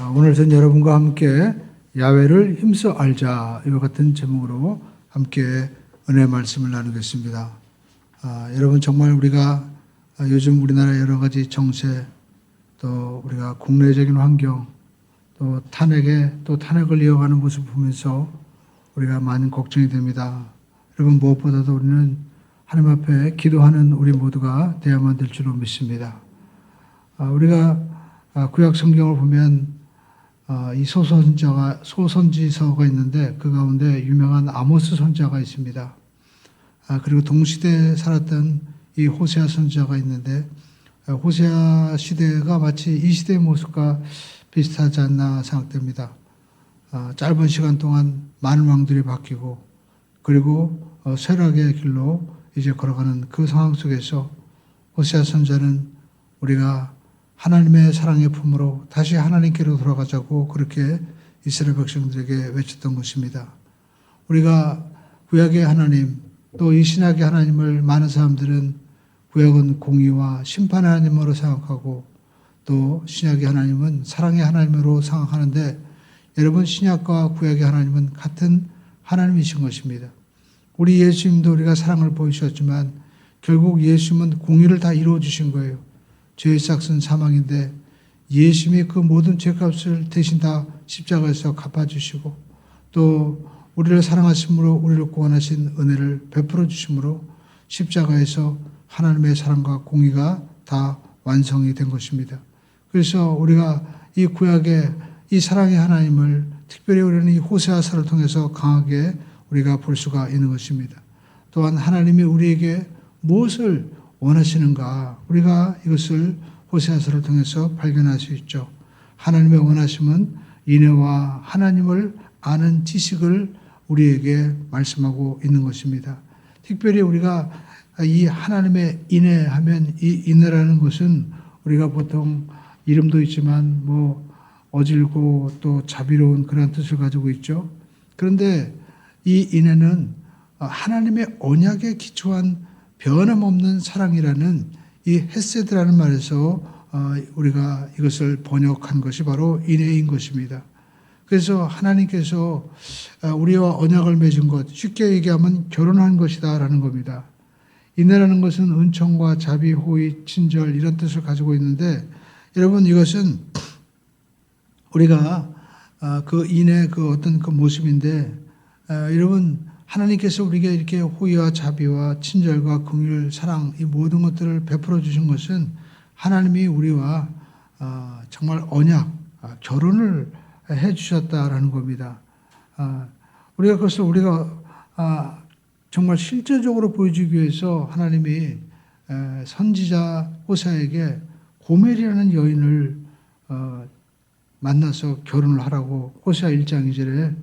오늘 전 여러분과 함께 야훼를 힘써 알자 이와 같은 제목으로 함께 은혜 말씀을 나누겠습니다. 여러분 정말 우리가 요즘 우리나라 여러 가지 정세 또 우리가 국내적인 환경 또 탄핵을 이어가는 모습을 보면서 우리가 많은 걱정이 됩니다. 여러분 무엇보다도 우리는 하나님 앞에 기도하는 우리 모두가 되어야만 될 줄로 믿습니다. 우리가 구약 성경을 보면 이 소선지서가 있는데 그 가운데 유명한 아모스 선지자가 있습니다. 그리고 동시대에 살았던 이 호세아 선지자가 있는데 호세아 시대가 마치 이 시대의 모습과 비슷하지 않나 생각됩니다. 짧은 시간 동안 많은 왕들이 바뀌고 그리고 쇠락의 길로 이제 걸어가는 그 상황 속에서 호세아 선지자는 우리가 하나님의 사랑의 품으로 다시 하나님께로 돌아가자고 그렇게 이스라엘 백성들에게 외쳤던 것입니다. 우리가 구약의 하나님 또 이 신약의 하나님을 많은 사람들은 구약은 공의와 심판의 하나님으로 생각하고 또 신약의 하나님은 사랑의 하나님으로 생각하는데 여러분 신약과 구약의 하나님은 같은 하나님이신 것입니다. 우리 예수님도 우리가 사랑을 보이셨지만 결국 예수님은 공의를 다 이루어 주신 거예요. 죄의 삭은 사망인데 예수님이 그 모든 죄값을 대신 다 십자가에서 갚아주시고 또 우리를 사랑하심으로 우리를 구원하신 은혜를 베풀어 주심으로 십자가에서 하나님의 사랑과 공의가 다 완성이 된 것입니다. 그래서 우리가 이 구약의 이 사랑의 하나님을 특별히 우리는 이 호세아서를 통해서 강하게 우리가 볼 수가 있는 것입니다. 또한 하나님이 우리에게 무엇을 원하시는가 우리가 이것을 호세아서를 통해서 발견할 수 있죠. 하나님의 원하심은 인애와 하나님을 아는 지식을 우리에게 말씀하고 있는 것입니다. 특별히 우리가 이 하나님의 인애하면 이 인애라는 것은 우리가 보통 이름도 있지만 어질고 또 자비로운 그런 뜻을 가지고 있죠. 그런데 이 인애는 하나님의 언약에 기초한 변함없는 사랑이라는 이 헤세드라는 말에서 우리가 이것을 번역한 것이 바로 인애인 것입니다. 그래서 하나님께서 우리와 언약을 맺은 것, 쉽게 얘기하면 결혼한 것이다라는 겁니다. 인애라는 것은 은총과 자비, 호의, 친절 이런 뜻을 가지고 있는데 여러분 이것은 우리가 그 인애 그 어떤 그 모습인데 여러분 하나님께서 우리에게 이렇게 호의와 자비와 친절과 긍휼, 사랑 이 모든 것들을 베풀어 주신 것은 하나님이 우리와 정말 언약, 결혼을 해 주셨다라는 겁니다. 우리가 그것을 정말 실제적으로 보여주기 위해서 하나님이 선지자 호세아에게 고멜이라는 여인을 만나서 결혼을 하라고 호세아 1장 2절에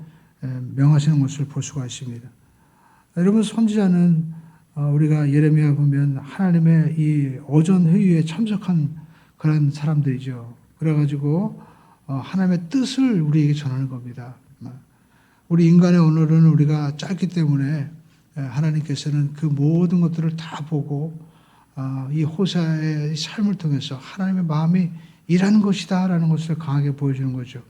명하시는 것을 볼 수가 있습니다. 여러분 선지자는 우리가 예레미야 보면 하나님의 이 오전 회의에 참석한 그런 사람들이죠. 그래가지고 하나님의 뜻을 우리에게 전하는 겁니다. 우리 인간의 오늘은 우리가 짧기 때문에 하나님께서는 그 모든 것들을 다 보고 이 호세아의 삶을 통해서 하나님의 마음이 일하는 것이다라는 것을 강하게 보여주는 거죠.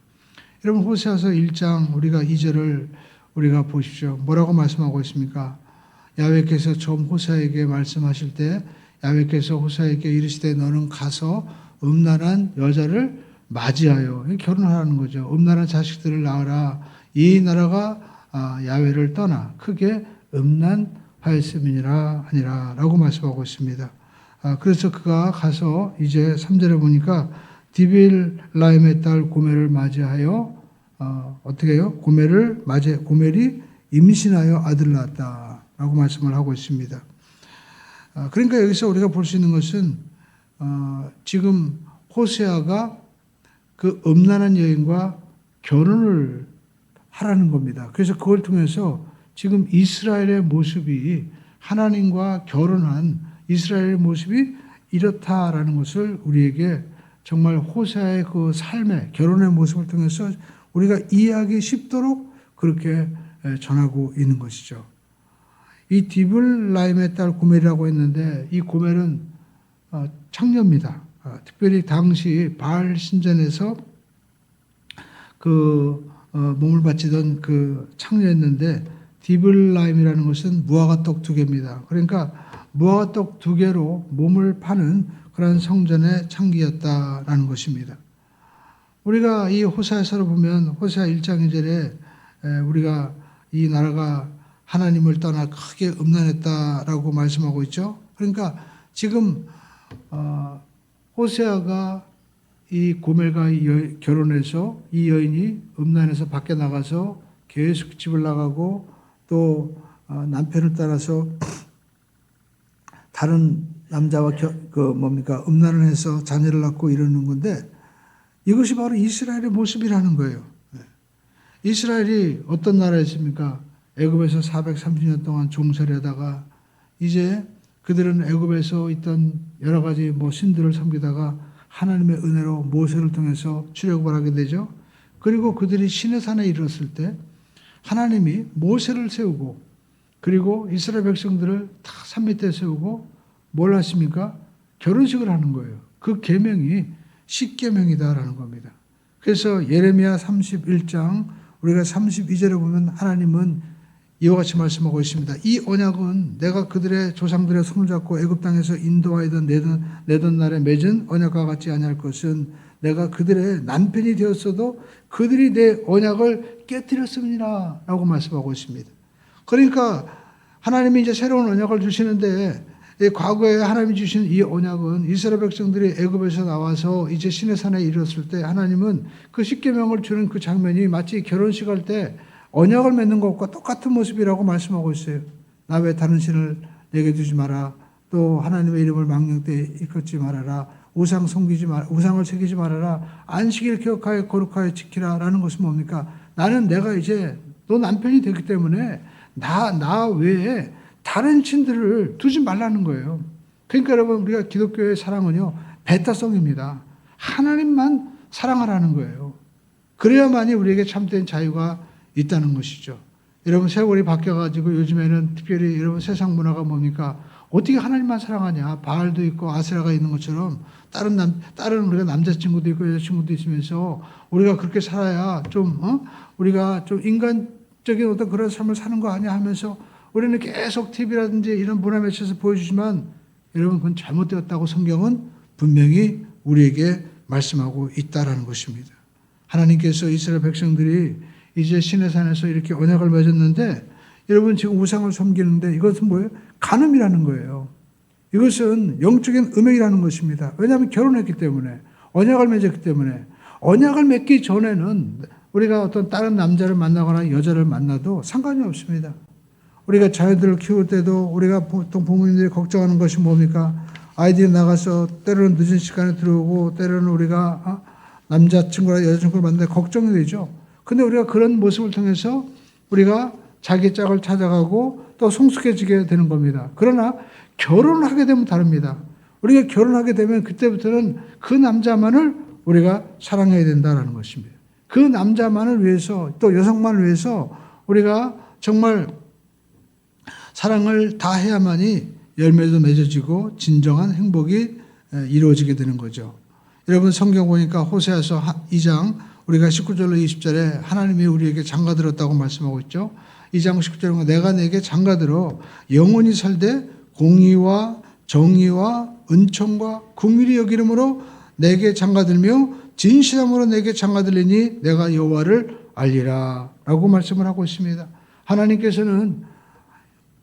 여러분 호세아서 1장 우리가 2절을 우리가 보십시오. 뭐라고 말씀하고 있습니까? 야훼께서 처음 호세아에게 말씀하실 때 야훼께서 호세아에게 이르시되 너는 가서 음란한 여자를 맞이하여 결혼하라는 거죠. 음란한 자식들을 낳으라. 이 나라가 야훼를 떠나 크게 음란하였음이니라 하니라 라고 말씀하고 있습니다. 그래서 그가 가서 이제 3절에 보니까 디빌라임의 딸 고멜을 맞이하여 어떻게 해요? 고멜이 임신하여 아들을 낳았다라고 말씀을 하고 있습니다. 그러니까 여기서 우리가 볼 수 있는 것은 지금 호세아가 그 음란한 여인과 결혼을 하라는 겁니다. 그래서 그걸 통해서 지금 이스라엘의 모습이 하나님과 결혼한 이스라엘의 모습이 이렇다라는 것을 우리에게 정말 호세아의 그 삶의 결혼의 모습을 통해서 우리가 이해하기 쉽도록 그렇게 전하고 있는 것이죠. 이 디블라임의 딸 고멜이라고 했는데 이 고멜은 창녀입니다. 특별히 당시 바알 신전에서 몸을 바치던 그 창녀였는데 디블라임이라는 것은 무화과 떡 2개입니다. 그러니까 무화과 떡 2개로 몸을 파는 그런 성전의 창기였다라는 것입니다. 우리가 이 호세아서를 보면 호세아 1장 2절에 우리가 이 나라가 하나님을 떠나 크게 음란했다라고 말씀하고 있죠. 그러니까 지금 호세아가 이 고멜과 결혼해서 이 여인이 음란해서 밖에 나가서 계속 집을 나가고 또 남편을 따라서 다른 남자와 음란을 해서 자녀를 낳고 이러는 건데 이것이 바로 이스라엘의 모습이라는 거예요. 이스라엘이 어떤 나라였습니까? 애굽에서 430년 동안 종살이하다가 이제 그들은 애굽에서 있던 여러 가지 신들을 섬기다가 하나님의 은혜로 모세를 통해서 출애굽을 하게 되죠. 그리고 그들이 시내산에 이르렀을 때 하나님이 모세를 세우고 그리고 이스라엘 백성들을 다 산 밑에 세우고 뭘 하십니까? 결혼식을 하는 거예요. 그 계명이 십계명이다라는 겁니다. 그래서 예레미야 31장 우리가 32절에 보면 하나님은 이와 같이 말씀하고 있습니다. 이 언약은 내가 그들의 조상들의 손을 잡고 애굽 땅에서 인도하여던 내던 날에 맺은 언약과 같지 아니할 것은 내가 그들의 남편이 되었어도 그들이 내 언약을 깨뜨렸음이라 라고 말씀하고 있습니다. 그러니까 하나님이 이제 새로운 언약을 주시는데 과거에 하나님이 주신 이 언약은 이스라엘 백성들이 애굽에서 나와서 이제 시내산에 이르렀을 때 하나님은 그 십계명을 주는 그 장면이 마치 결혼식 할 때 언약을 맺는 것과 똑같은 모습이라고 말씀하고 있어요. 나 외 다른 신을 내게 두지 마라. 또 하나님의 이름을 망령 때 일컫지 말아라. 우상을 새기지 말아라. 안식일 기억하여 거룩하여 지키라라는 것은 뭡니까? 나는 내가 이제 너 남편이 되기 때문에 나 외에 다른 신들을 두지 말라는 거예요. 그러니까 여러분 우리가 기독교의 사랑은요 배타성입니다. 하나님만 사랑하라는 거예요. 그래야만이 우리에게 참된 자유가 있다는 것이죠. 여러분 세월이 바뀌어가지고 요즘에는 특별히 여러분 세상 문화가 뭡니까? 어떻게 하나님만 사랑하냐? 바알도 있고 아세라가 있는 것처럼 다른 우리가 남자친구도 있고 여자친구도 있으면서 우리가 그렇게 살아야 우리가 좀 인간적인 어떤 그런 삶을 사는 거 아니야 하면서 우리는 계속 TV라든지 이런 문화 매체에서 보여주지만 여러분 그건 잘못되었다고 성경은 분명히 우리에게 말씀하고 있다라는 것입니다. 하나님께서 이스라엘 백성들이 이제 시내산에서 이렇게 언약을 맺었는데 여러분 지금 우상을 섬기는데 이것은 뭐예요? 간음이라는 거예요. 이것은 영적인 음행이라는 것입니다. 왜냐하면 결혼했기 때문에 언약을 맺었기 때문에 언약을 맺기 전에는 우리가 어떤 다른 남자를 만나거나 여자를 만나도 상관이 없습니다. 우리가 자녀들을 키울 때도 우리가 보통 부모님들이 걱정하는 것이 뭡니까? 아이들이 나가서 때로는 늦은 시간에 들어오고 때로는 우리가 남자친구나 여자친구를 만나는데 걱정이 되죠. 근데 우리가 그런 모습을 통해서 우리가 자기 짝을 찾아가고 또 성숙해지게 되는 겁니다. 그러나 결혼을 하게 되면 다릅니다. 우리가 결혼하게 되면 그때부터는 그 남자만을 우리가 사랑해야 된다는 것입니다. 그 남자만을 위해서 또 여성만을 위해서 우리가 정말 사랑을 다 해야만이 열매도 맺어지고 진정한 행복이 이루어지게 되는 거죠. 여러분 성경 보니까 호세아서 2장 우리가 19절로 20절에 하나님이 우리에게 장가들었다고 말씀하고 있죠. 2장 19절에 내가 내게 장가들어 영원히 살되 공의와 정의와 은총과 긍휼히 여기름으로 내게 장가들며 진실함으로 내게 장가들리니 내가 여호와를 알리라 라고 말씀을 하고 있습니다. 하나님께서는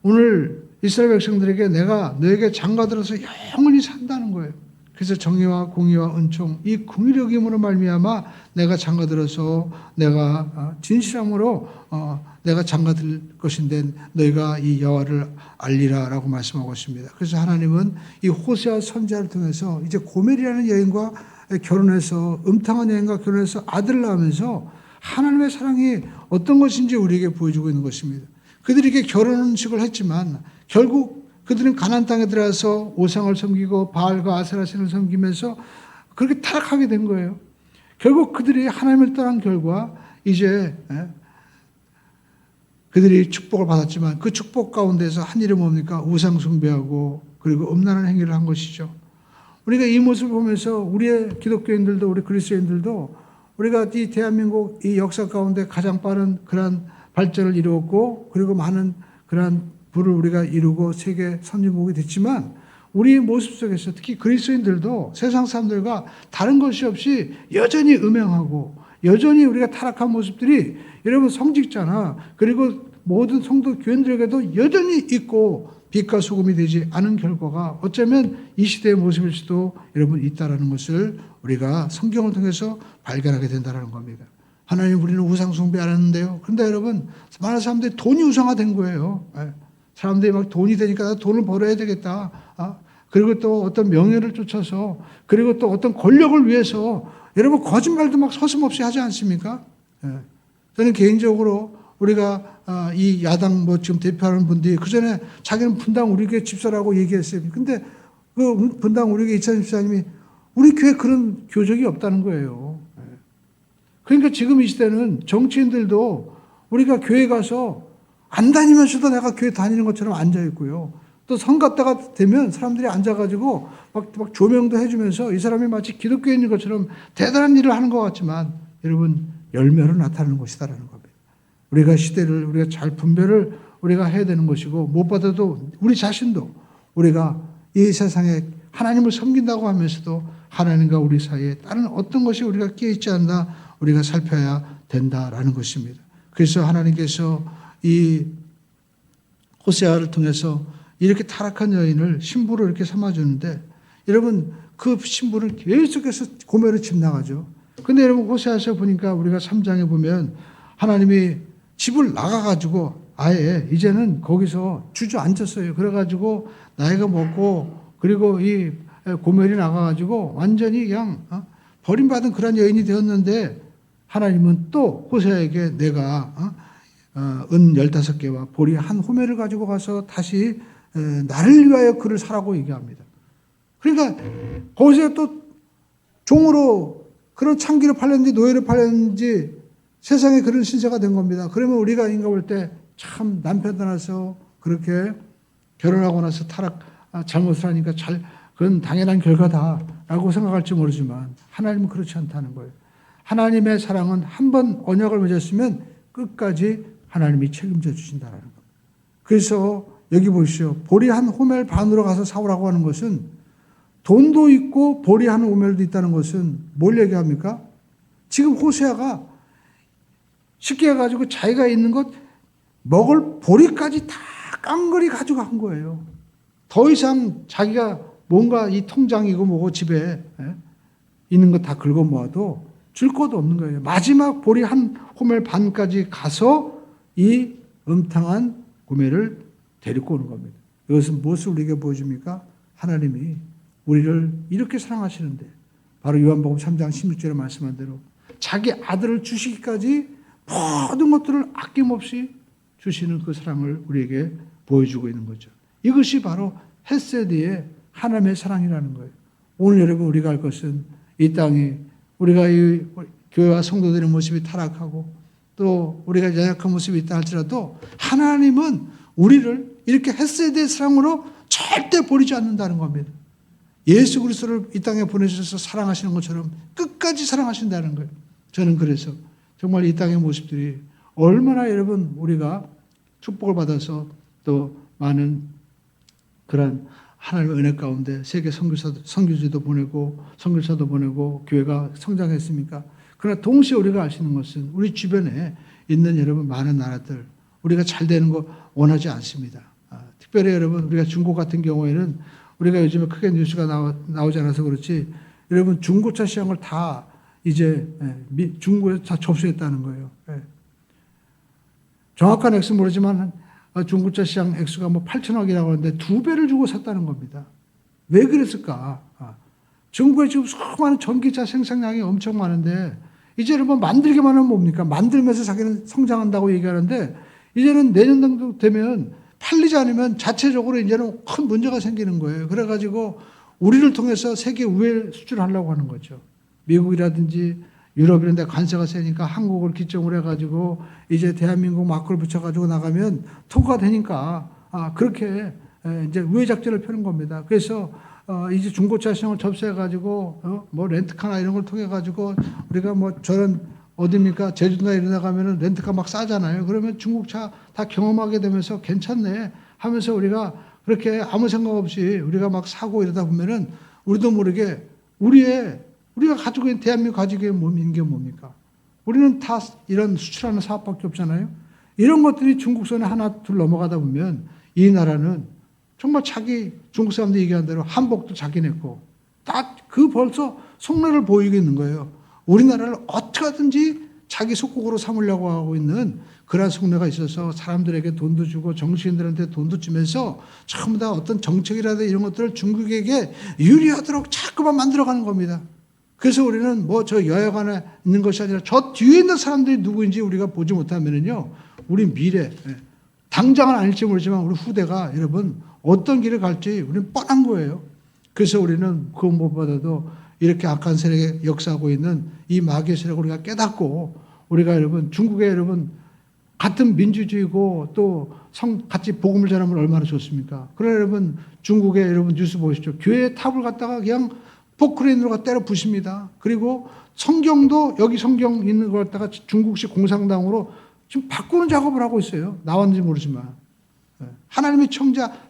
오늘 이스라엘 백성들에게 내가 너에게 장가들어서 영원히 산다는 거예요. 그래서 정의와 공의와 은총 이 긍휼히 여김으로 말미암아 내가 장가들어서 내가 진실함으로 내가 장가들 것인데 너희가 이 여호와를 알리라라고 말씀하고 있습니다. 그래서 하나님은 이 호세아 선지자를 통해서 이제 고멜이라는 여인과 결혼해서 음탕한 여인과 결혼해서 아들을 낳으면서 하나님의 사랑이 어떤 것인지 우리에게 보여주고 있는 것입니다. 그들이 이렇게 결혼식을 했지만 결국 그들은 가나안 땅에 들어가서 오상을 섬기고 바알과 아세라 신을 섬기면서 그렇게 타락하게 된 거예요. 결국 그들이 하나님을 떠난 결과 이제 그들이 축복을 받았지만 그 축복 가운데서 한 일이 뭡니까? 우상 숭배하고 그리고 음란한 행위를 한 것이죠. 우리가 이 모습을 보면서 우리의 기독교인들도 우리 그리스도인들도 우리가 이 대한민국 이 역사 가운데 가장 빠른 그러한 발전을 이루었고, 그리고 많은 그러한 부를 우리가 이루고 세계 선진국이 됐지만, 우리 모습 속에서 특히 그리스도인들도 세상 사람들과 다른 것이 없이 여전히 음행하고, 여전히 우리가 타락한 모습들이 여러분 성직자나 그리고 모든 성도 교인들에게도 여전히 있고, 빛과 소금이 되지 않은 결과가 어쩌면 이 시대의 모습일 수도 여러분 있다라는 것을 우리가 성경을 통해서 발견하게 된다는 겁니다. 하나님, 우리는 우상 숭배 안 하는데요. 그런데 여러분, 많은 사람들이 돈이 우상화된 거예요. 사람들이 막 돈이 되니까 나 돈을 벌어야 되겠다. 그리고 또 어떤 명예를 쫓아서, 그리고 또 어떤 권력을 위해서 여러분 거짓말도 막 서슴없이 하지 않습니까? 저는 개인적으로 우리가 이 야당 지금 대표하는 분들이 그 전에 자기는 분당 우리 교회 집사라고 얘기했어요. 근데 그 분당 우리 교회 이찬 집사님이 우리 교회 그런 교적이 없다는 거예요. 그러니까 지금 이 시대는 정치인들도 우리가 교회 가서 안 다니면서도 내가 교회 다니는 것처럼 앉아 있고요. 또 선거 때가 되면 사람들이 앉아가지고 막 조명도 해주면서 이 사람이 마치 기독교인인 것처럼 대단한 일을 하는 것 같지만 여러분 열매로 나타나는 것이다라는 겁니다. 우리가 시대를 우리가 잘 분별을 우리가 해야 되는 것이고, 무엇보다도 우리 자신도 우리가 이 세상에 하나님을 섬긴다고 하면서도 하나님과 우리 사이에 다른 어떤 것이 우리가 끼어있지 않나 우리가 살펴야 된다라는 것입니다. 그래서 하나님께서 이 호세아를 통해서 이렇게 타락한 여인을 신부로 이렇게 삼아주는데, 여러분 그 신부는 계속해서 고멜을 집 나가죠. 근데 여러분 호세아서 보니까 우리가 3장에 보면 하나님이 집을 나가가지고 아예 이제는 거기서 주저앉았어요. 그래가지고 나이가 먹고, 그리고 이 고멜이 나가가지고 완전히 그냥 버림받은 그런 여인이 되었는데, 하나님은 또 호세아에게 내가 은 15개와 보리 한 호멜을 가지고 가서 다시 나를 위하여 그를 사라고 얘기합니다. 그러니까 호세아 또 종으로 그런 창기를 팔렸는지 노예를 팔렸는지 세상에 그런 신세가 된 겁니다. 그러면 우리가 인가 볼 때 참 남편 떠나서 그렇게 결혼하고 나서 잘못을 하니까 그건 당연한 결과다라고 생각할지 모르지만 하나님은 그렇지 않다는 거예요. 하나님의 사랑은 한 번 언약을 맺었으면 끝까지 하나님이 책임져 주신다는 겁니다. 그래서 여기 보시오. 보리 한 호멜 반으로 가서 사오라고 하는 것은 돈도 있고 보리 한 호멜도 있다는 것은 뭘 얘기합니까? 지금 호세아가 쉽게 해가지고 자기가 있는 것 먹을 보리까지 다 깡그리 가져간 거예요. 더 이상 자기가 뭔가 이 통장이고 뭐고 집에 있는 거 다 긁어 모아도 줄 것도 없는 거예요. 마지막 보리 한 호멜 반까지 가서 이 음탕한 고멜을 데리고 오는 겁니다. 이것은 무엇을 우리에게 보여줍니까? 하나님이 우리를 이렇게 사랑하시는데, 바로 요한복음 3장 16절에 말씀한 대로 자기 아들을 주시기까지 모든 것들을 아낌없이 주시는 그 사랑을 우리에게 보여주고 있는 거죠. 이것이 바로 헤세드의 하나님의 사랑이라는 거예요. 오늘 여러분 우리가 할 것은 이 땅에 우리가 이 교회와 성도들의 모습이 타락하고 또 우리가 연약한 모습이 있다 할지라도 하나님은 우리를 이렇게 헤세드의 사랑으로 절대 버리지 않는다는 겁니다. 예수 그리스도를 이 땅에 보내셔서 사랑하시는 것처럼 끝까지 사랑하신다는 거예요. 저는 그래서 정말 이 땅의 모습들이 얼마나 여러분 우리가 축복을 받아서 또 많은 그런 하나님의 은혜 가운데 세계 선교지도 보내고 선교사도 보내고 교회가 성장했습니까? 그러나 동시에 우리가 알 수 있는 것은 우리 주변에 있는 여러분 많은 나라들 우리가 잘 되는 거 원하지 않습니다. 특별히 여러분 우리가 중국 같은 경우에는 우리가 요즘에 크게 뉴스가 나오지 않아서 그렇지 여러분 중고차 시장을 다 이제 중국에 다 접수했다는 거예요. 정확한 액수 모르지만 중고차 시장 액수가 뭐 8천억이라고 하는데 2배를 주고 샀다는 겁니다. 왜 그랬을까? 중국에 지금 수많은 전기차 생산량이 엄청 많은데 이제 여러분 만들기만 하면 뭡니까? 만들면서 자기는 성장한다고 얘기하는데 이제는 내년 정도 되면 팔리지 않으면 자체적으로 이제는 큰 문제가 생기는 거예요. 그래가지고 우리를 통해서 세계 우회 수출하려고 하는 거죠. 미국이라든지 유럽 이런 데 관세가 세니까 한국을 기점으로 해가지고 이제 대한민국 마크를 붙여가지고 나가면 통과되니까 그렇게 이제 우회 작전을 펴는 겁니다. 그래서 이제 중고차 시장을 접수해가지고 뭐 렌트카나 이런 걸 통해가지고 우리가 뭐 저런 어디입니까? 제주도나 이런 데 가면은 렌트카 막 싸잖아요. 그러면 중국차 다 경험하게 되면서 괜찮네 하면서 우리가 그렇게 아무 생각 없이 우리가 막 사고 이러다 보면은 우리도 모르게 우리가 가지고 있는 대한민국 가지고 있는 게 뭡니까? 우리는 다 이런 수출하는 사업밖에 없잖아요. 이런 것들이 중국선에 하나 둘 넘어가다 보면 이 나라는 정말 자기 중국 사람들이 얘기한 대로 한복도 자기네 거. 딱 그 벌써 속내를 보이고 있는 거예요. 우리나라를 어떻게 하든지 자기 속국으로 삼으려고 하고 있는 그런 속내가 있어서 사람들에게 돈도 주고 정치인들한테 돈도 주면서 전부 다 어떤 정책이라든지 이런 것들을 중국에게 유리하도록 자꾸만 만들어가는 겁니다. 그래서 우리는 뭐 저 여야관에 있는 것이 아니라 저 뒤에 있는 사람들이 누구인지 우리가 보지 못하면은요, 우리 미래, 당장은 아닐지 모르지만 우리 후대가 여러분 어떤 길을 갈지 우리는 뻔한 거예요. 그래서 우리는 그 무엇보다도 이렇게 악한 세력에 역사하고 있는 이 마귀의 세력을 우리가 깨닫고 우리가 여러분 중국에 여러분 같은 민주주의고 또 같이 복음을 전하면 얼마나 좋습니까? 그러나 여러분 중국에 여러분 뉴스 보시죠. 교회 탑을 갖다가 그냥 포크레인으로 갖다 때려 부십니다. 그리고 성경도 여기 성경 있는 걸 갖다가 중국식 공산당으로 지금 바꾸는 작업을 하고 있어요. 나왔는지 모르지만. 하나님이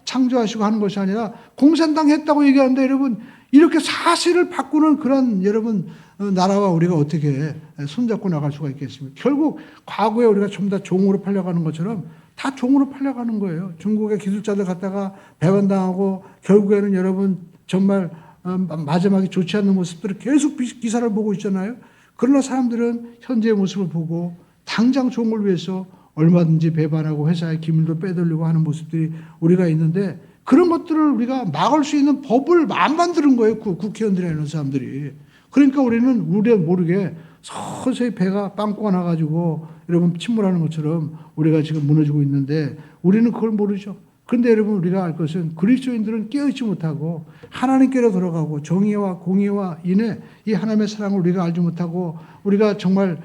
창조하시고 하는 것이 아니라 공산당 했다고 얘기하는데 여러분 이렇게 사실을 바꾸는 그런 여러분 나라와 우리가 어떻게 손잡고 나갈 수가 있겠습니까? 결국 과거에 우리가 전부 다 종으로 팔려가는 것처럼 다 종으로 팔려가는 거예요. 중국의 기술자들 갖다가 배반당하고 결국에는 여러분 정말 마지막에 좋지 않는 모습들을 계속 기사를 보고 있잖아요. 그러나 사람들은 현재의 모습을 보고 당장 종을 위해서 얼마든지 배반하고 회사의 기밀도 빼돌리고 하는 모습들이 우리가 있는데 그런 것들을 우리가 막을 수 있는 법을 안 만드는 거예요. 국회의원들이나 이런 사람들이. 그러니까 우리는 우리 모르게 서서히 배가 빵꾸가 나가지고 여러분 침몰하는 것처럼 우리가 지금 무너지고 있는데 우리는 그걸 모르죠. 그런데 여러분 우리가 알 것은 그리스도인들은 깨어있지 못하고 하나님께로 돌아가고 정의와 공의와 인애 이 하나님의 사랑을 우리가 알지 못하고 우리가 정말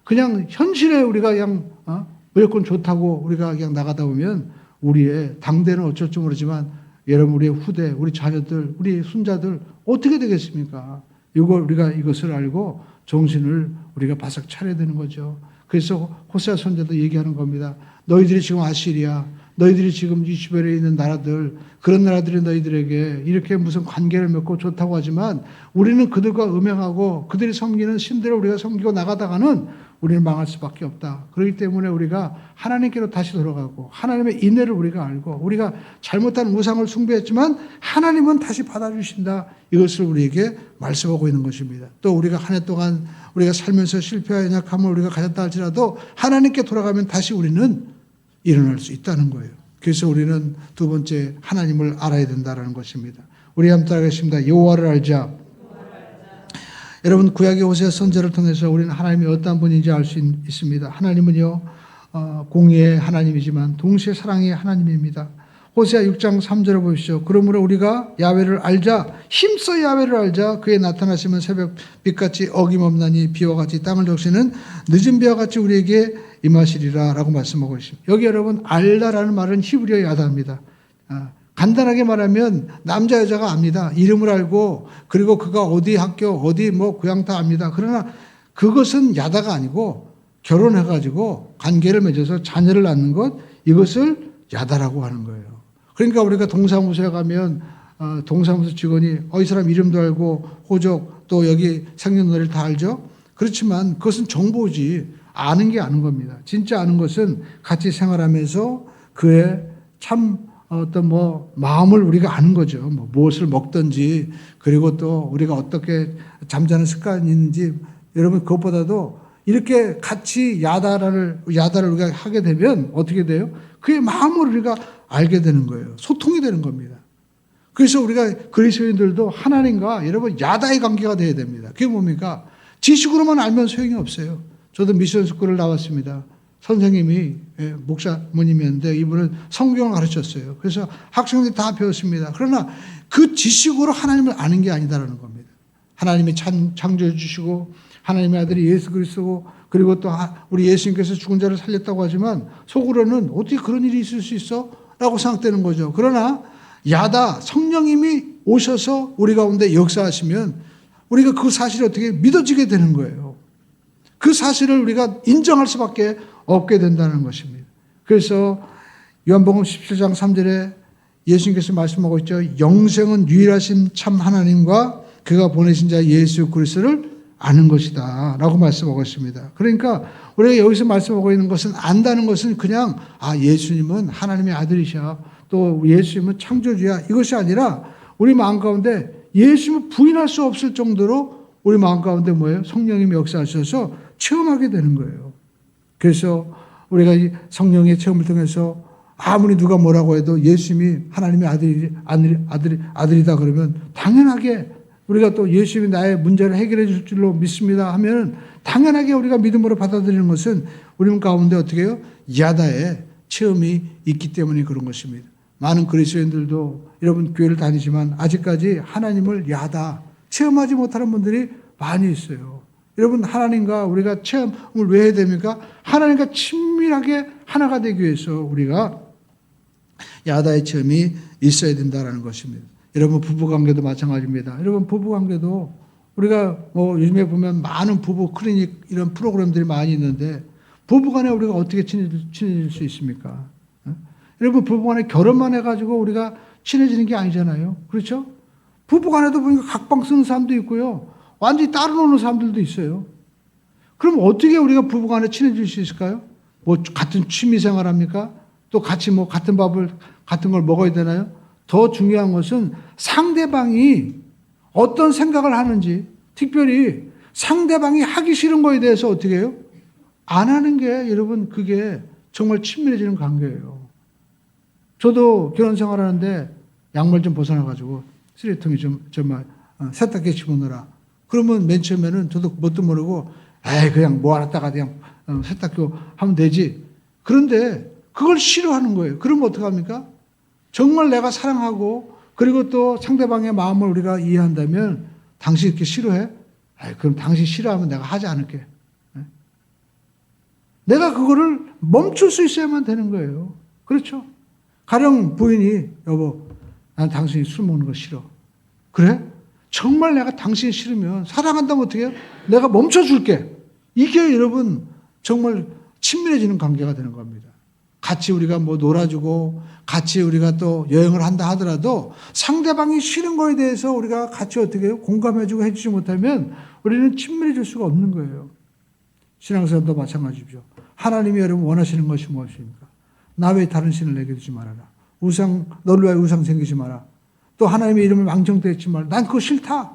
그냥 현실에 우리가 그냥 무조건 좋다고 우리가 그냥 나가다 보면 우리의 당대는 어쩔 줄 모르지만 여러분 우리의 후대, 우리 자녀들, 우리 손자들 어떻게 되겠습니까? 우리가 이것을 알고 정신을 우리가 바싹 차려야 되는 거죠. 그래서 호세아 선지자도 얘기하는 겁니다. 너희들이 지금 아시리아, 너희들이 지금 이 주변에 있는 나라들, 그런 나라들이 너희들에게 이렇게 무슨 관계를 맺고 좋다고 하지만 우리는 그들과 음행하고 그들이 섬기는 신들을 우리가 섬기고 나가다가는 우리는 망할 수밖에 없다. 그렇기 때문에 우리가 하나님께로 다시 돌아가고 하나님의 인애를 우리가 알고 우리가 잘못한 우상을 숭배했지만 하나님은 다시 받아주신다. 이것을 우리에게 말씀하고 있는 것입니다. 또 우리가 한 해 동안 우리가 살면서 실패와 연약함을 우리가 가졌다 할지라도 하나님께 돌아가면 다시 우리는 일어날 수 있다는 거예요. 그래서 우리는 두 번째 하나님을 알아야 된다는 것입니다. 우리 함께 따라하겠습니다. 여호와를 알자. 여러분 구약의 호세아 선지자를 통해서 우리는 하나님이 어떤 분인지 알 수 있습니다. 하나님은요 공의의 하나님이지만 동시에 사랑의 하나님입니다. 호세아 6장 3절을 보십시오. 그러므로 우리가 야훼를 알자, 힘써 야훼를 알자. 그의 나타나시면 새벽빛같이 어김없나니 비와 같이 땅을 적시는 늦은 비와 같이 우리에게 임하시리라 라고 말씀하고 있습니다. 여기 여러분 알다라는 말은 히브리어 야다입니다. 간단하게 말하면 남자 여자가 압니다. 이름을 알고 그리고 그가 어디 학교 어디 뭐 고향 다 압니다. 그러나 그것은 야다가 아니고 결혼해가지고 관계를 맺어서 자녀를 낳는 것 이것을 야다라고 하는 거예요. 그러니까 우리가 동사무소에 가면 동사무소 직원이 이 사람 이름도 알고 호적 또 여기 생년월일 다 알죠. 그렇지만 그것은 정보지 아는 게 아는 겁니다. 진짜 아는 것은 같이 생활하면서 그의 참 어떤 뭐 마음을 우리가 아는 거죠. 뭐 무엇을 먹든지 그리고 또 우리가 어떻게 잠자는 습관이 있는지 여러분 그것보다도 이렇게 같이 야다를 우리가 하게 되면 어떻게 돼요? 그의 마음을 우리가 알게 되는 거예요. 소통이 되는 겁니다. 그래서 우리가 그리스도인들도 하나님과 여러분 야다의 관계가 돼야 됩니다. 그게 뭡니까? 지식으로만 알면 소용이 없어요. 저도 미션 스쿨을 나왔습니다. 선생님이 목사님이었는데 이분은 성경을 가르쳤어요. 그래서 학생들이 다 배웠습니다. 그러나 그 지식으로 하나님을 아는 게 아니다라는 겁니다. 하나님이 창조해 주시고 하나님의 아들이 예수 그리스도고 그리고 또 우리 예수님께서 죽은 자를 살렸다고 하지만 속으로는 어떻게 그런 일이 있을 수 있어? 라고 생각되는 거죠. 그러나 야다 성령님이 오셔서 우리 가운데 역사하시면 우리가 그 사실이 어떻게 믿어지게 되는 거예요. 그 사실을 우리가 인정할 수밖에 없게 된다는 것입니다. 그래서 요한복음 17장 3절에 예수님께서 말씀하고 있죠. 영생은 유일하신 참 하나님과 그가 보내신 자 예수 그리스도를 아는 것이다 라고 말씀하고 있습니다. 그러니까 우리가 여기서 말씀하고 있는 것은 안다는 것은 그냥 예수님은 하나님의 아들이셔, 또 예수님은 창조주야, 이것이 아니라 우리 마음 가운데 예수님을 부인할 수 없을 정도로 우리 마음 가운데 뭐예요? 성령님이 역사하셔서 체험하게 되는 거예요. 그래서 우리가 이 성령의 체험을 통해서 아무리 누가 뭐라고 해도 예수님이 하나님의 아들이다 그러면 당연하게 우리가 또 예수님이 나의 문제를 해결해 줄 줄로 믿습니다 하면 당연하게 우리가 믿음으로 받아들이는 것은 우리 가운데 어떻게 해요? 야다의 체험이 있기 때문에 그런 것입니다. 많은 그리스도인들도 여러분 교회를 다니지만 아직까지 하나님을 야다 체험하지 못하는 분들이 많이 있어요. 여러분 하나님과 우리가 체험을 왜 해야 됩니까? 하나님과 친밀하게 하나가 되기 위해서 우리가 야다의 체험이 있어야 된다는 것입니다. 여러분 부부관계도 마찬가지입니다. 여러분 부부관계도 우리가 요즘에 보면 많은 부부 클리닉 이런 프로그램들이 많이 있는데 부부간에 우리가 어떻게 친해질 수 있습니까? 여러분 부부간에 결혼만 해가지고 우리가 친해지는 게 아니잖아요. 그렇죠? 부부간에도 보니까 각방 쓰는 사람도 있고요. 완전히 따로 노는 사람들도 있어요. 그럼 어떻게 우리가 부부간에 친해질 수 있을까요? 같은 취미생활 합니까? 또 같이 같은 밥을 같은 걸 먹어야 되나요? 더 중요한 것은 상대방이 어떤 생각을 하는지, 특별히 상대방이 하기 싫은 거에 대해서 어떻게 해요? 안 하는 게 여러분 그게 정말 친밀해지는 관계예요. 저도 결혼 생활하는데 양말 좀 벗어나가지고 쓰레기통에 정말 세탁기에 집어넣어라. 그러면 맨 처음에는 저도 뭣도 모르고 그냥 모아놨다가 그냥 세탁기 하면 되지. 그런데 그걸 싫어하는 거예요. 그러면 어떡합니까? 정말 내가 사랑하고 그리고 또 상대방의 마음을 우리가 이해한다면 당신 이렇게 싫어해? 그럼 당신 싫어하면 내가 하지 않을게. 내가 그거를 멈출 수 있어야만 되는 거예요. 그렇죠? 가령 부인이 여보 난 당신이 술 먹는 거 싫어. 그래? 정말 내가 당신이 싫으면 사랑한다면 어떻게 해요? 내가 멈춰줄게. 이게 여러분 정말 친밀해지는 관계가 되는 겁니다. 같이 우리가 놀아주고 같이 우리가 또 여행을 한다 하더라도 상대방이 싫은 거에 대해서 우리가 같이 어떻게 해요? 공감해주고 해주지 못하면 우리는 친밀해질 수가 없는 거예요. 신앙생활도 마찬가지죠. 하나님이 여러분 원하시는 것이 무엇입니까? 나 외에 다른 신을 내게 두지 말아라. 너를 위하여 우상 생기지 마라. 또 하나님의 이름을 망정되지 마라. 난 그거 싫다.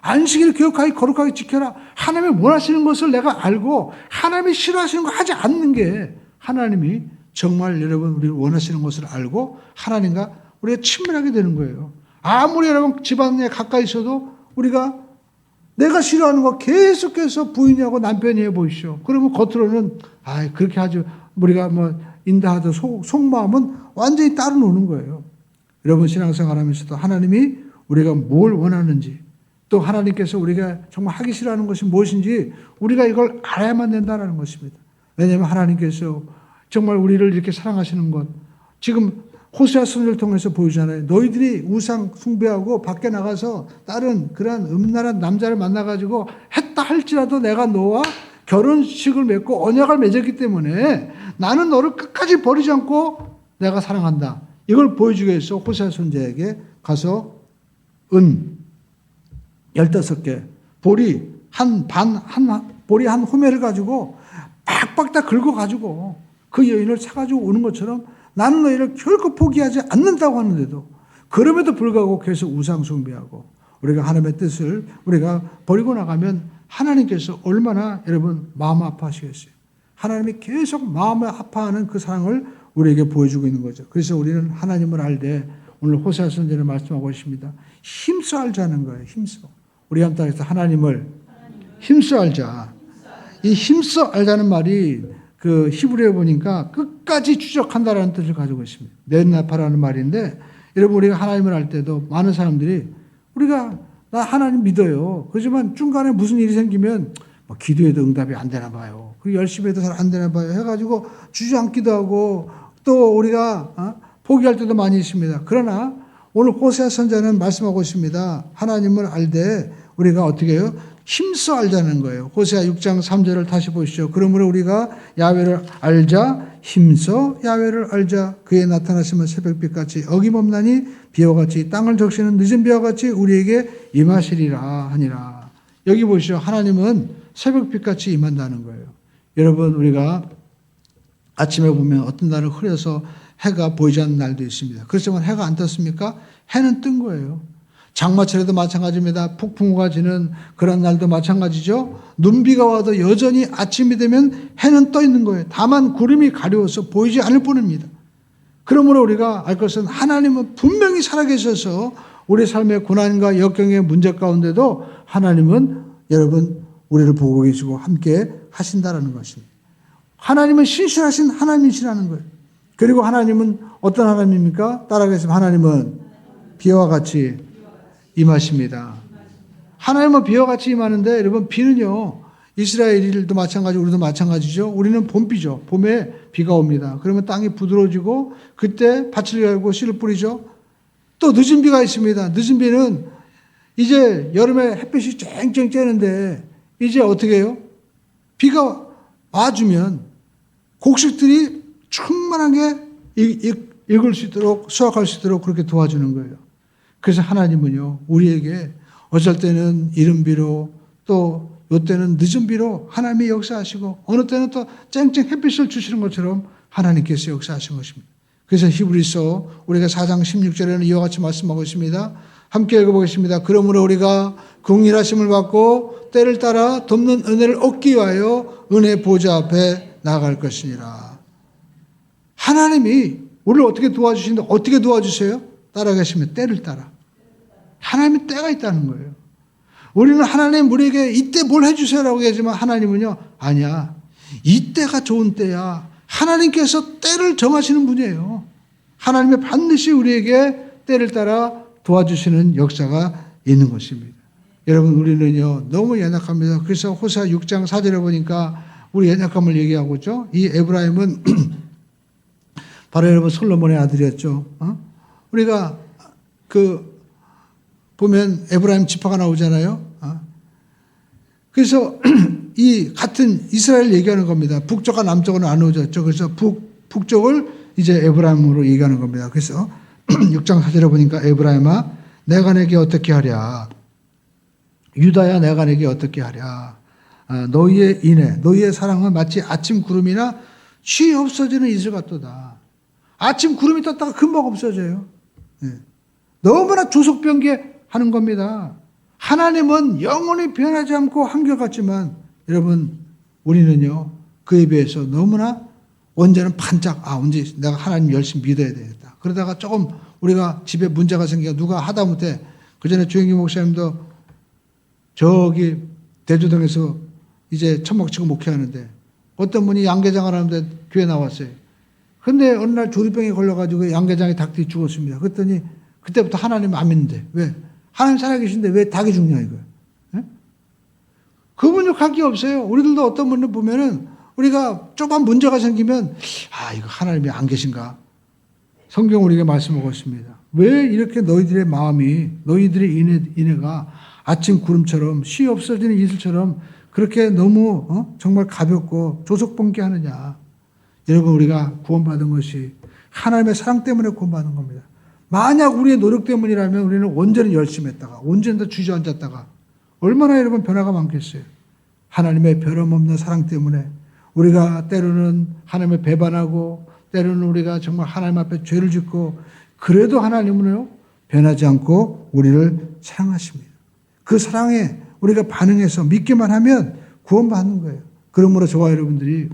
안식일을 기억하게 거룩하게 지켜라. 하나님이 원하시는 것을 내가 알고 하나님이 싫어하시는 거 하지 않는 게 하나님이 정말 여러분 우리를 원하시는 것을 알고 하나님과 우리가 친밀하게 되는 거예요. 아무리 여러분 집안에 가까이 있어도 우리가 내가 싫어하는 거 계속해서 부인하고 남편이 해보시오. 그러면 겉으로는 그렇게 하죠. 우리가 인다하도 속마음은 완전히 따로 노는 거예요. 여러분 신앙생활 하면서도 하나님이 우리가 뭘 원하는지 또 하나님께서 우리가 정말 하기 싫어하는 것이 무엇인지 우리가 이걸 알아야만 된다는 것입니다. 왜냐하면 하나님께서 정말 우리를 이렇게 사랑하시는 것 지금 호세아 선지를 통해서 보이잖아요. 너희들이 우상 숭배하고 밖에 나가서 다른 그런 음란한 남자를 만나가지고 했다 할지라도 내가 너와 결혼식을 맺고 언약을 맺었기 때문에 나는 너를 끝까지 버리지 않고 내가 사랑한다. 이걸 보여주기 위해서 호세아 선지자에게 가서 은 15개 보리 보리 한 호멜을 가지고 팍팍 다 긁어가지고 그 여인을 사가지고 오는 것처럼 나는 너희를 결코 포기하지 않는다고 하는데도 그럼에도 불구하고 계속 우상 숭배하고 우리가 하나님의 뜻을 우리가 버리고 나가면 하나님께서 얼마나 여러분 마음 아파하시겠어요. 하나님이 계속 마음을 아파하는 그 사랑을 우리에게 보여주고 있는 거죠. 그래서 우리는 하나님을 알되 오늘 호세아 선지자는 말씀하고 있습니다. 힘써 알자는 거예요. 힘써. 우리 한 땅에서 하나님을 힘써 알자. 이 힘써 알자는 말이 그 히브리어에 보니까 끝까지 추적한다라는 뜻을 가지고 있습니다. 넷나파라는 말인데 여러분 우리가 하나님을 알 때도 많은 사람들이 우리가 나 하나님 믿어요. 그렇지만 중간에 무슨 일이 생기면 기도해도 응답이 안 되나 봐요. 그리고 열심히 해도 잘 안 되나 봐요. 해가지고 주저앉기도 하고 또 우리가 포기할 때도 많이 있습니다. 그러나 오늘 호세아 선자는 말씀하고 있습니다. 하나님을 알되 우리가 어떻게 해요? 힘써 알자는 거예요. 호세아 6장 3절을 다시 보시죠. 그러므로 우리가 야훼를 알자, 힘써 야훼를 알자. 그의 나타나시면 새벽빛같이 어김없나니 비와 같이 땅을 적시는 늦은 비와 같이 우리에게 임하시리라 하니라. 여기 보시죠. 하나님은 새벽빛같이 임한다는 거예요. 여러분, 우리가 아침에 보면 어떤 날은 흐려서 해가 보이지 않는 날도 있습니다. 그렇지만 해가 안 떴습니까? 해는 뜬 거예요. 장마철에도 마찬가지입니다. 폭풍우가 지는 그런 날도 마찬가지죠. 눈비가 와도 여전히 아침이 되면 해는 떠 있는 거예요. 다만 구름이 가려워서 보이지 않을 뿐입니다. 그러므로 우리가 알 것은 하나님은 분명히 살아계셔서 우리 삶의 고난과 역경의 문제 가운데도 하나님은 여러분 우리를 보고 계시고 함께 하신다라는 것입니다. 하나님은 신실하신 하나님이시라는 거예요. 그리고 하나님은 어떤 하나님입니까? 따라가겠습니다. 하나님은 비와 같이 임하십니다. 하나님은 비와 같이 임하는데 여러분 비는요. 이스라엘도 마찬가지 우리도 마찬가지죠. 우리는 봄비죠. 봄에 비가 옵니다. 그러면 땅이 부드러워지고 그때 밭을 열고 씨를 뿌리죠. 또 늦은 비가 있습니다. 늦은 비는 이제 여름에 햇빛이 쨍쨍 쬐는데 이제 어떻게 해요? 비가 와주면 곡식들이 충만하게 익을 수 있도록 수확할 수 있도록 그렇게 도와주는 거예요. 그래서 하나님은요 우리에게 어쩔 때는 이른 비로 또 요때는 늦은 비로 하나님이 역사하시고 어느 때는 또 쨍쨍 햇빛을 주시는 것처럼 하나님께서 역사하신 것입니다. 그래서 히브리서 우리가 4장 16절에는 이와 같이 말씀하고 있습니다. 함께 읽어보겠습니다. 그러므로 우리가 긍휼하심을 받고 때를 따라 돕는 은혜를 얻기 위하여 은혜 보좌 앞에 나아갈 것이니라. 하나님이 우리를 어떻게 도와주시는데 어떻게 도와주세요? 따라가시면 때를 따라. 하나님의 때가 있다는 거예요. 우리는 하나님 우리에게 이때 뭘 해주세요라고 하지만 하나님은요 아니야. 이때가 좋은 때야. 하나님께서 때를 정하시는 분이에요. 하나님이 반드시 우리에게 때를 따라 도와주시는 역사가 있는 것입니다. 여러분 우리는요 너무 연약합니다. 그래서 호세아 6장 4절에 보니까 우리 연약함을 얘기하고 있죠. 이 에브라임은 바로 여러분 솔로몬의 아들이었죠. 우리가 보면 에브라임 지파가 나오잖아요. 그래서 이 같은 이스라엘 얘기하는 겁니다. 북쪽과 남쪽은 나누어졌죠. 그래서 북쪽을 이제 에브라임으로 얘기하는 겁니다. 그래서 6장 4절에 보니까 에브라임아 내가 내게 어떻게 하랴. 유다야 내가 내게 어떻게 하랴. 너희의 인애 너희의 사랑은 마치 아침 구름이나 쉬 없어지는 이슬 같도다. 아침 구름이 떴다가 금방 없어져요. 너무나 조속변개하는 겁니다. 하나님은 영원히 변하지 않고 한결같지만 여러분 우리는요 그에 비해서 너무나 언제는 반짝 언제 내가 하나님 열심히 믿어야 되겠다. 그러다가 조금 우리가 집에 문제가 생기고 누가 하다못해 그전에 주영기 목사님도 저기 대주동에서 이제 천막치고 목회하는데 어떤 분이 양계장을 하는데 교회 나왔어요. 근데 어느 날 조류병에 걸려가지고 양계장이 닭들이 죽었습니다. 그랬더니 그때부터 하나님 안 믿는데 왜? 하나님 살아계신데 왜 닭이 죽냐 이거예요. 그분이 갈 게 없어요. 우리들도 어떤 분을 보면은 우리가 조금 문제가 생기면 이거 하나님이 안 계신가? 성경 우리에게 말씀하고 있습니다. 왜 이렇게 너희들의 마음이 너희들의 인애가 아침 구름처럼 쉬 없어지는 이슬처럼 그렇게 너무 정말 가볍고 조속번개하느냐. 여러분 우리가 구원받은 것이 하나님의 사랑 때문에 구원받은 겁니다. 만약 우리의 노력 때문이라면 우리는 온전히 열심히 했다가 온전히 더 주저앉았다가 얼마나 여러분 변화가 많겠어요. 하나님의 변함없는 사랑 때문에 우리가 때로는 하나님을 배반하고 때로는 우리가 정말 하나님 앞에 죄를 짓고 그래도 하나님은요 변하지 않고 우리를 사랑하십니다. 그 사랑에 우리가 반응해서 믿기만 하면 구원받는 거예요. 그러므로 저와 여러분들이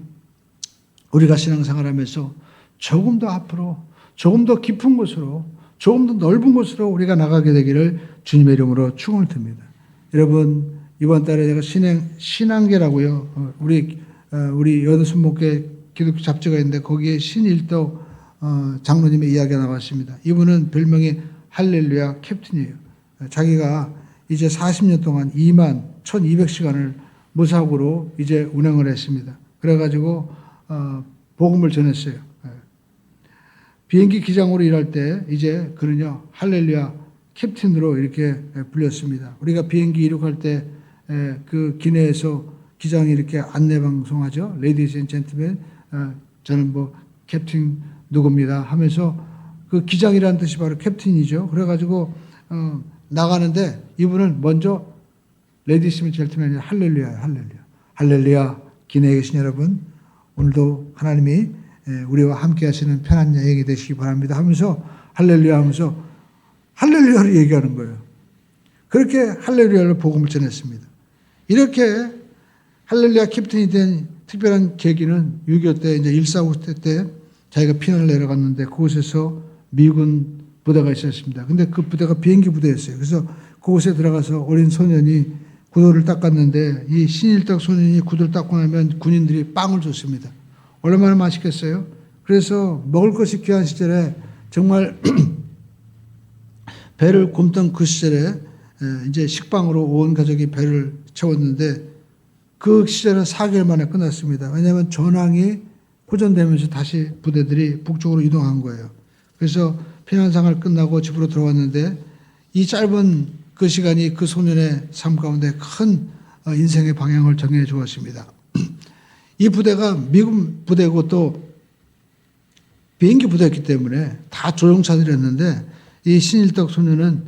우리가 신앙생활하면서 조금 더 앞으로 조금 더 깊은 곳으로 조금 더 넓은 곳으로 우리가 나가게 되기를 주님의 이름으로 축원을 드립니다. 여러분 이번 달에 제가 신앙계라고요. 우리 여도순목회 기독교 잡지가 있는데 거기에 신일도 장로님의 이야기가 나왔습니다. 이분은 별명이 할렐루야 캡틴이에요. 자기가 이제 40년 동안 21,200시간을 무사고로 이제 운행을 했습니다. 그래가지고 복음을 전했어요. 비행기 기장으로 일할 때 이제 그는요 할렐루야 캡틴으로 이렇게 불렸습니다. 우리가 비행기 이륙할 때 그 기내에서 기장이 이렇게 안내 방송하죠. Ladies and gentlemen, 저는 뭐 캡틴 누구입니다 하면서 그 기장이라는 뜻이 바로 캡틴이죠. 그래가지고 나가는데 이분은 먼저 Ladies and gentlemen 할렐루야 할렐루야 할렐루야. 기내에 계신 여러분 오늘도 하나님이 우리와 함께 하시는 편한 여행이 되시기 바랍니다 하면서 할렐루야 하면서 할렐루야를 얘기하는 거예요. 그렇게 할렐루야를 복음을 전했습니다. 이렇게 할렐루야 캡틴이 된 특별한 계기는 6.25 때 이제 1.4 때 자기가 피난을 내려갔는데 그곳에서 미군 부대가 있었습니다. 근데 그 부대가 비행기 부대였어요. 그래서 그곳에 들어가서 어린 소년이 구도를 닦았는데 이 신일덕 소년이 구도를 닦고 나면 군인들이 빵을 줬습니다. 얼마나 맛있겠어요? 그래서 먹을 것이 귀한 시절에 정말 배를 굶던 그 시절에 이제 식빵으로 온 가족이 배를 채웠는데 그 시절은 4개월 만에 끝났습니다. 왜냐하면 전황이 호전되면서 다시 부대들이 북쪽으로 이동한 거예요. 그래서 피난생활 끝나고 집으로 들어왔는데 이 짧은 그 시간이 그 소년의 삶 가운데 큰 인생의 방향을 정해 주었습니다. 이 부대가 미군 부대고 또 비행기 부대였기 때문에 다 조종사들이었는데 이 신일덕 소년은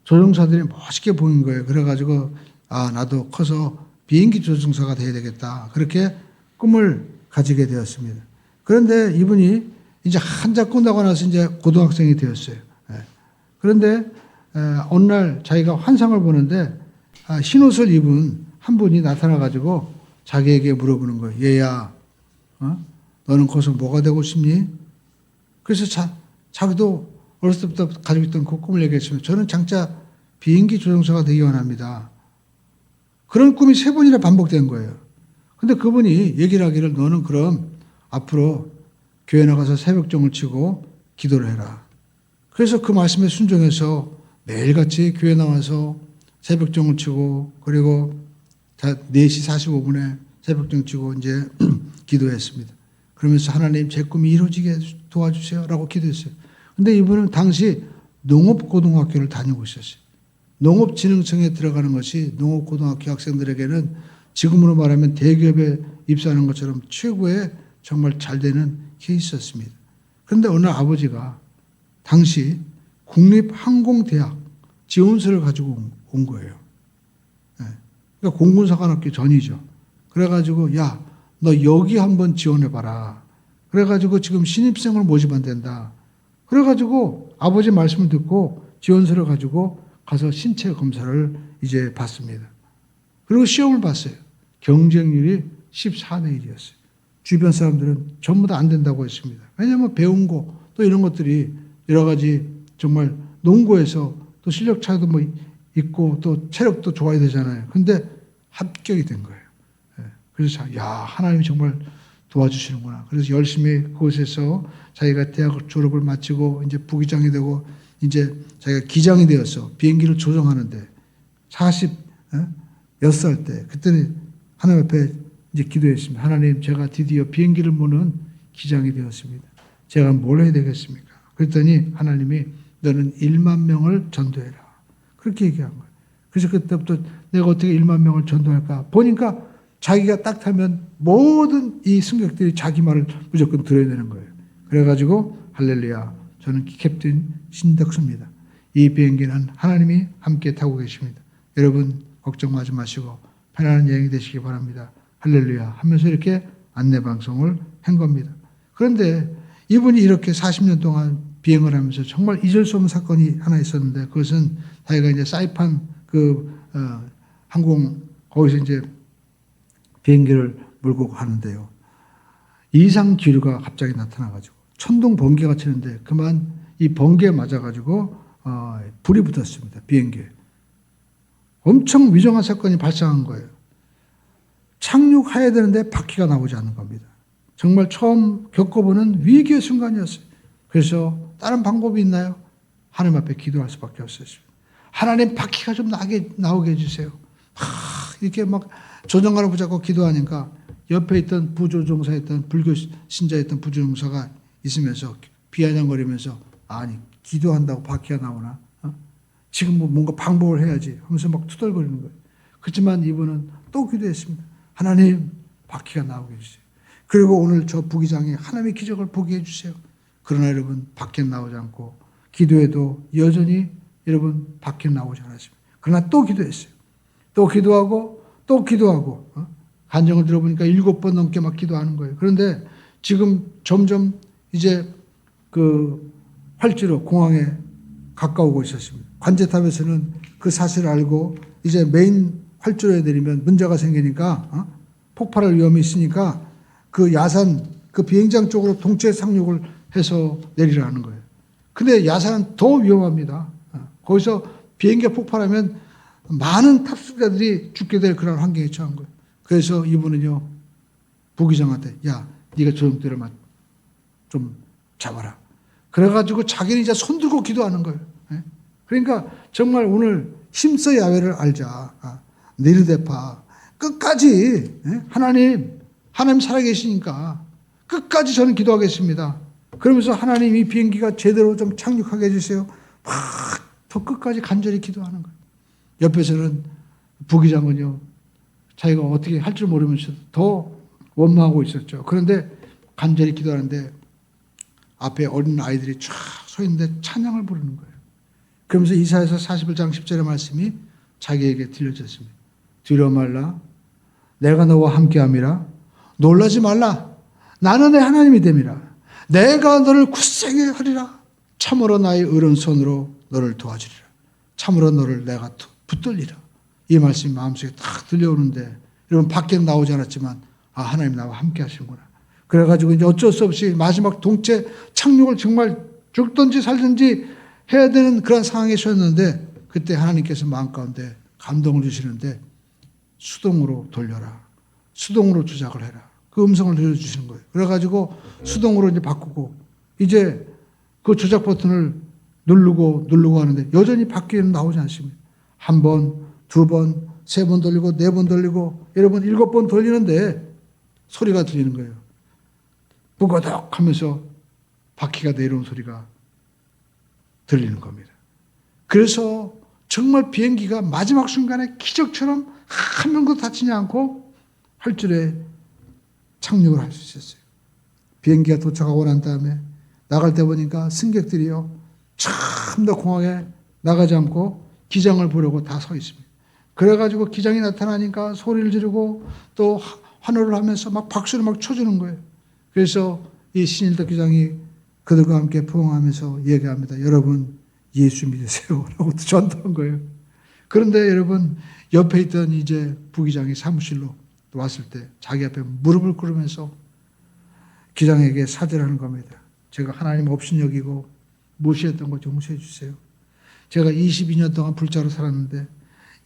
조종사들이 멋있게 보인 거예요. 그래가지고 나도 커서 비행기 조종사가 돼야 되겠다. 그렇게 꿈을 가지게 되었습니다. 그런데 이분이 이제 한자 끝나고 나서 이제 고등학생이 되었어요. 그런데 어느 날 자기가 환상을 보는데 흰옷을 입은 한 분이 나타나가지고 자기에게 물어보는 거예요. 얘야, 너는 커서 뭐가 되고 싶니? 그래서 자기도 어렸을 때부터 가지고 있던 그 꿈을 얘기했습니다. 저는 장차 비행기 조종사가 되기 원합니다. 그런 꿈이 3번이나 반복된 거예요. 근데 그분이 얘기를 하기를 너는 그럼 앞으로 교회 나가서 새벽종을 치고 기도를 해라. 그래서 그 말씀에 순종해서 매일같이 교회 나와서 새벽종을 치고 그리고 4시 45분에 새벽종 치고 이제 기도했습니다. 그러면서 하나님 제 꿈이 이루어지게 도와주세요 라고 기도했어요. 근데 이분은 당시 농업고등학교를 다니고 있었어요. 농업진흥청에 들어가는 것이 농업고등학교 학생들에게는 지금으로 말하면 대기업에 입사하는 것처럼 최고의 정말 잘 되는 케이스였습니다. 그런데 어느 아버지가 당시 국립항공대학 지원서를 가지고 온 거예요. 그러니까 공군사관학교 전이죠. 그래가지고 야, 너 여기 한번 지원해봐라. 그래가지고 지금 신입생을 모집한댄다. 그래가지고 아버지 말씀을 듣고 지원서를 가지고 가서 신체 검사를 이제 받습니다. 그리고 시험을 봤어요. 경쟁률이 14대 1이었어요. 주변 사람들은 전부 다 안 된다고 했습니다. 왜냐하면 배운 거 또 이런 것들이 여러 가지 정말 농구에서 또 실력 차이도 뭐 있고 또 체력도 좋아야 되잖아요. 근데 합격이 된 거예요. 그래서 야, 하나님이 정말 도와주시는구나. 그래서 열심히 그곳에서 자기가 대학 졸업을 마치고 이제 부기장이 되고 이제 자기가 기장이 되어서 비행기를 조종하는데 46살 때 그때는 하나님 앞에 이제 기도했습니다. 하나님, 제가 드디어 비행기를 모는 기장이 되었습니다. 제가 뭘 해야 되겠습니까? 그랬더니 하나님이 너는 1만 명을 전도해라. 그렇게 얘기한 거예요. 그래서 그때부터 내가 어떻게 1만 명을 전도할까? 보니까 자기가 딱 타면 모든 이 승객들이 자기 말을 무조건 들어야 되는 거예요. 그래가지고 할렐루야, 저는 캡틴 신덕수입니다. 이 비행기는 하나님이 함께 타고 계십니다. 여러분 걱정하지 마시고 편안한 여행이 되시기 바랍니다. 할렐루야 하면서 이렇게 안내방송을 한 겁니다. 그런데 이분이 이렇게 40년 동안 비행을 하면서 정말 잊을 수 없는 사건이 하나 있었는데 그것은 자기가 이제 사이판 항공 거기서 이제 비행기를 몰고 가는데요. 이상 기류가 갑자기 나타나가지고 천둥 번개가 치는데 그만 이 번개에 맞아가지고 불이 붙었습니다. 비행기에. 엄청 위중한 사건이 발생한 거예요. 착륙해야 되는데 바퀴가 나오지 않는 겁니다. 정말 처음 겪어보는 위기의 순간이었어요. 그래서 다른 방법이 있나요? 하나님 앞에 기도할 수밖에 없었어요. 하나님 바퀴가 좀 나오게 해주세요. 이렇게 막 조정관을 붙잡고 기도하니까 옆에 있던 부조종사였던 불교 신자였던 부조종사가 있으면서 비아냥거리면서 아니 기도한다고 바퀴가 나오나? 지금 뭔가 방법을 해야지 하면서 막 투덜거리는 거예요. 그렇지만 이분은 또 기도했습니다. 하나님 바퀴가 나오게 해주세요. 그리고 오늘 저 부기장에 하나님의 기적을 보게 해주세요. 그러나 여러분 바퀴 나오지 않고 기도해도 여전히 여러분 바퀴 나오지 않았습니다. 그러나 또 기도했어요. 또 기도하고 또 기도하고 간증을 들어보니까 7번 넘게 막 기도하는 거예요. 그런데 지금 점점 이제 그 활주로 공항에 가까우고 있었습니다. 관제탑에서는 그 사실을 알고 이제 메인 활주로에 내리면 문제가 생기니까 폭발할 위험이 있으니까 그 야산 그 비행장 쪽으로 동체 상륙을 해서 내리라는 거예요. 근데 야산은 더 위험합니다. 거기서 비행기가 폭발하면 많은 탑승자들이 죽게 될 그런 환경에 처한 거예요. 그래서 이분은요 부기장한테 야 네가 조종대로만 좀 잡아라. 그래가지고 자기는 이제 손 들고 기도하는 거예요. 그러니까 정말 오늘 힘써 야훼를 알자. 니르데파 끝까지 하나님 살아계시니까 끝까지 저는 기도하겠습니다. 그러면서 하나님 이 비행기가 제대로 좀 착륙하게 해주세요. 막 더 끝까지 간절히 기도하는 거예요. 옆에서는 부기장은요 자기가 어떻게 할 줄 모르면서 더 원망하고 있었죠. 그런데 간절히 기도하는데 앞에 어린 아이들이 쫙 서 있는데 찬양을 부르는 거예요. 그러면서 이사야서 41장 10절의 말씀이 자기에게 들려졌습니다. 두려워 말라. 내가 너와 함께함이라. 놀라지 말라. 나는 내 하나님이 됨이라. 내가 너를 굳세게 하리라. 참으로 나의 오른손으로 너를 도와주리라. 참으로 너를 내가 붙들리라. 이 말씀이 마음속에 딱 들려오는데 여러분 밖에 나오지 않았지만 하나님 나와 함께 하시는구나. 그래가지고 이제 어쩔 수 없이 마지막 동체 착륙을 정말 죽든지 살든지 해야 되는 그런 상황에 처했는데 그때 하나님께서 마음 가운데 감동을 주시는데 수동으로 돌려라. 수동으로 조작을 해라. 그 음성을 들려주시는 거예요. 그래가지고 수동으로 이제 바꾸고 이제 그 조작 버튼을 누르고 하는데 여전히 바퀴는 나오지 않습니다. 한 번, 두 번, 세 번 돌리고 네 번 돌리고 여러분 7번 돌리는데 소리가 들리는 거예요. 뿌거덕 하면서 바퀴가 내려온 소리가 들리는 겁니다. 그래서 정말 비행기가 마지막 순간에 기적처럼 한 명도 다치지 않고 활주로에 착륙을 할 수 있었어요. 비행기가 도착하고 난 다음에 나갈 때 보니까 승객들이요 참더 공항에 나가지 않고 기장을 보려고 다 서 있습니다. 그래가지고 기장이 나타나니까 소리를 지르고 또 환호를 하면서 막 박수를 막 쳐주는 거예요. 그래서 이 신일덕 기장이 그들과 함께 포옹하면서 얘기합니다. 여러분 예수 믿으세요. 라고 전도한 거예요. 그런데 여러분 옆에 있던 이제 부기장이 사무실로 왔을 때 자기 앞에 무릎을 꿇으면서 기장에게 사죄하는 겁니다. 제가 하나님 없인 여기고 무시했던 거 용서해 주세요. 제가 22년 동안 불자로 살았는데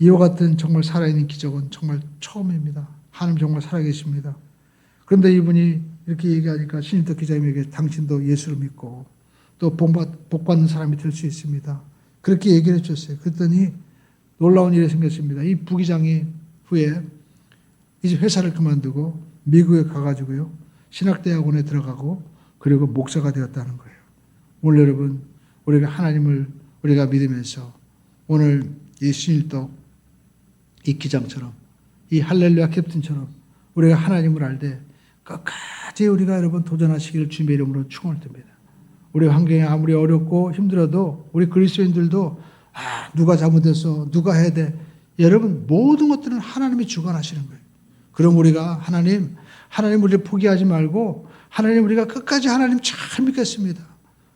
이와 같은 정말 살아있는 기적은 정말 처음입니다. 하나님 정말 살아계십니다. 그런데 이분이 이렇게 얘기하니까 신일덕 기자님에게 당신도 예수를 믿고 또 복받는 사람이 될 수 있습니다. 그렇게 얘기를 해줬어요. 그랬더니 놀라운 일이 생겼습니다. 이 부기장이 후에 이제 회사를 그만두고 미국에 가가지고요. 신학대학원에 들어가고 그리고 목사가 되었다는 거예요. 오늘 여러분 우리가 하나님을 우리가 믿으면서 오늘 이 신일덕 이 기장처럼 이 할렐루야 캡틴처럼 우리가 하나님을 알되 끝까지 우리가 여러분 도전하시기를 주님의 이름으로 축원을 드립니다. 우리 환경이 아무리 어렵고 힘들어도 우리 그리스도인들도 누가 잘못해서 누가 해야 돼. 여러분 모든 것들은 하나님이 주관하시는 거예요. 그럼 우리가 하나님 우리를 포기하지 말고 하나님 우리가 끝까지 하나님 잘 믿겠습니다.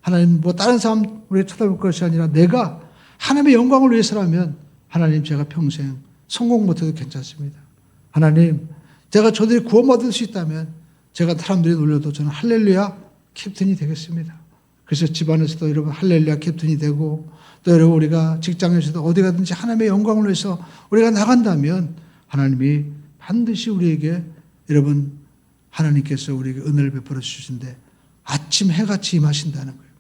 하나님 뭐 다른 사람 우리 쳐다볼 것이 아니라 내가 하나님의 영광을 위해서라면 하나님 제가 평생 성공 못해도 괜찮습니다. 하나님 제가 저들이 구원받을 수 있다면 제가 사람들이 놀려도 저는 할렐루야 캡틴이 되겠습니다. 그래서 집안에서도 여러분 할렐루야 캡틴이 되고 또 여러분 우리가 직장에서도 어디 가든지 하나님의 영광을 위해서 우리가 나간다면 하나님이 반드시 우리에게 여러분 하나님께서 우리에게 은혜를 베풀어 주신데 아침 해같이 임하신다는 거예요.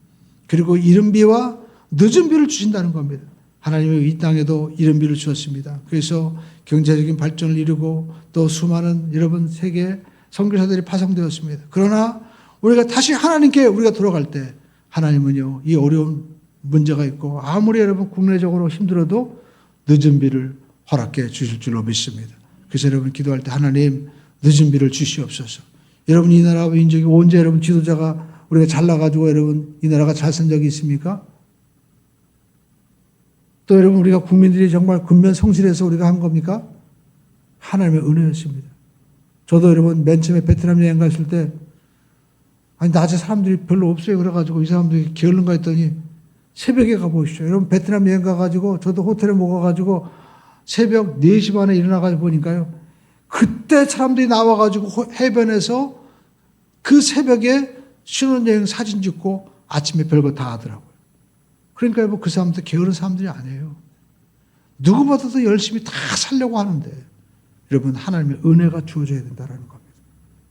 그리고 이른 비와 늦은 비를 주신다는 겁니다. 하나님이 이 땅에도 이른 비를 주었습니다. 그래서 경제적인 발전을 이루고 또 수많은 여러분 세계 선교사들이 파송되었습니다. 그러나 우리가 다시 하나님께 우리가 돌아갈 때 하나님은요, 이 어려운 문제가 있고 아무리 여러분 국내적으로 힘들어도 늦은 비를 허락해 주실 줄로 믿습니다. 그래서 여러분 기도할 때 하나님 늦은 비를 주시옵소서. 여러분 이 나라 민족이 언제 여러분 지도자가 우리가 잘나가지고 여러분 이 나라가 잘 산 적이 있습니까? 또 여러분 우리가 국민들이 정말 근면 성실해서 우리가 한 겁니까? 하나님의 은혜였습니다. 저도 여러분 맨 처음에 베트남 여행 갔을 때 아니 낮에 사람들이 별로 없어요. 그래가지고 이 사람들이 게을른가 했더니 새벽에 가보시죠. 여러분 베트남 여행 가가지고 저도 호텔에 묵어가지고 새벽 4시 반에 일어나가지고 보니까요. 그때 사람들이 나와가지고 해변에서 그 새벽에 신혼여행 사진 찍고 아침에 별거 다 하더라고요. 그러니까 뭐 그 사람들 게으른 사람들이 아니에요. 누구보다도 열심히 다 살려고 하는데 여러분 하나님의 은혜가 주어져야 된다는 겁니다.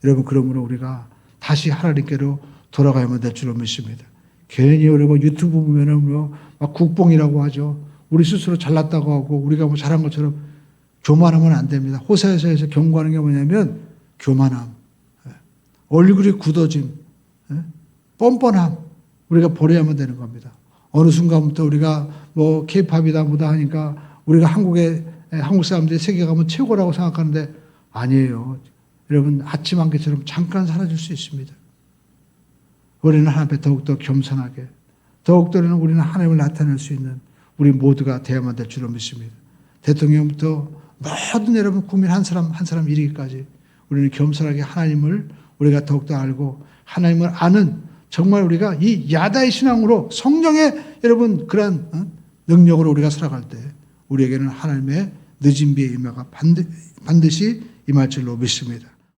여러분 그러므로 우리가 다시 하나님께로 돌아가야만 될 줄로 믿습니다. 괜히 우리가 유튜브 보면은 막 국뽕이라고 하죠. 우리 스스로 잘났다고 하고 우리가 뭐 잘한 것처럼 교만하면 안 됩니다. 호세아서에서 경고하는 게 뭐냐면 교만함, 얼굴이 굳어짐, 뻔뻔함 우리가 버려야만 되는 겁니다. 어느 순간부터 우리가 뭐 K-팝이다 뭐다 하니까 우리가 한국 사람들이 세계 가면 최고라고 생각하는데 아니에요. 여러분 아침 안개처럼 잠깐 사라질 수 있습니다. 우리는 하나님 앞에 더욱더 겸손하게 더욱더는 우리는 하나님을 나타낼 수 있는 우리 모두가 되어야만 될 줄로 믿습니다. 대통령부터 모든 여러분 국민 한 사람 한 사람 이르기까지 우리는 겸손하게 하나님을 우리가 더욱더 알고 하나님을 아는 정말 우리가 이 야다의 신앙으로 성령의 여러분 그러한 능력으로 우리가 살아갈 때 우리에게는 하나님의 늦은 비의 임하가 반드시 임할 줄로 믿습니다.